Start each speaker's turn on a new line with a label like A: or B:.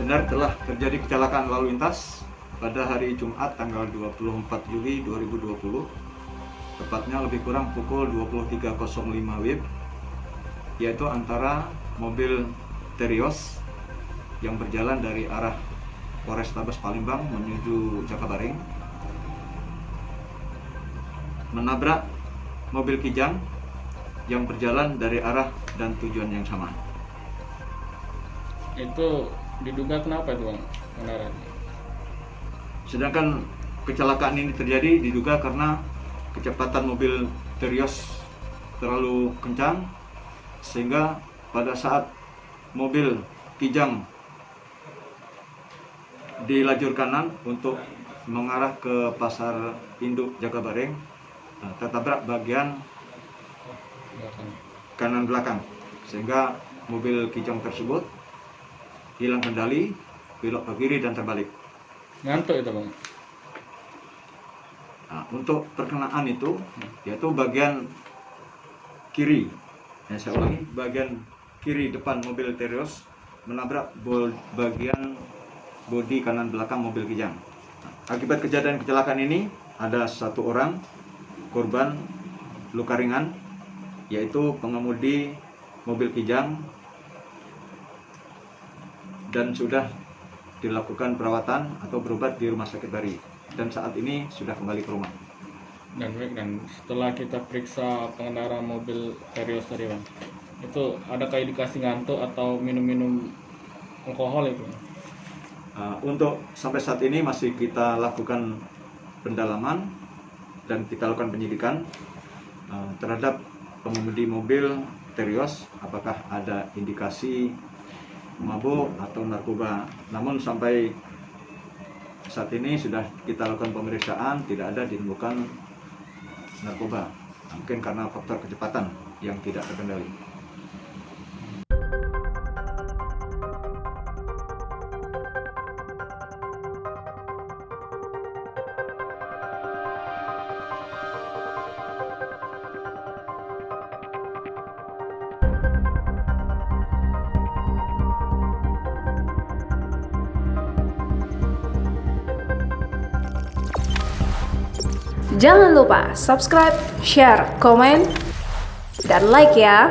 A: benar telah terjadi kecelakaan lalu lintas pada hari Jumat tanggal 24 Juli 2020, tepatnya lebih kurang pukul 23.05 WIB, yaitu antara mobil Terios yang berjalan dari arah Polrestabes Palembang menuju Jakabareng menabrak mobil Kijang yang berjalan dari arah dan tujuan yang sama.
B: Itu diduga kenapa itu Bang?
A: Sedangkan kecelakaan ini terjadi diduga karena kecepatan mobil Terios terlalu kencang, sehingga pada saat mobil Kijang di lajur kanan untuk mengarah ke pasar induk Jakabareng tertabrak bagian kanan belakang, sehingga mobil Kijang tersebut hilang kendali, belok ke kiri dan terbalik.
B: Ngantuk itu Bang?
A: Nah, untuk perkenaan itu yaitu bagian kiri, saya ulangi, bagian kiri depan mobil Terios menabrak bagian bodi kanan belakang mobil Kijang. Akibat kejadian kecelakaan ini ada satu orang korban luka ringan, yaitu pengemudi mobil Kijang, dan sudah dilakukan perawatan atau berobat di Rumah Sakit Bari, dan saat ini sudah kembali ke rumah.
B: Dan setelah kita periksa pengendara mobil Terios tadi Bang, itu adakah indikasi ngantuk atau minum-minum alkohol itu?
A: Untuk sampai saat ini masih kita lakukan pendalaman dan kita lakukan penyidikan terhadap pengemudi mobil Terios, apakah ada indikasi mabuk atau narkoba. Namun sampai saat ini sudah kita lakukan pemeriksaan, tidak ada ditemukan narkoba, mungkin karena faktor kecepatan yang tidak terkendali.
C: Jangan lupa subscribe, share, komen, dan like ya.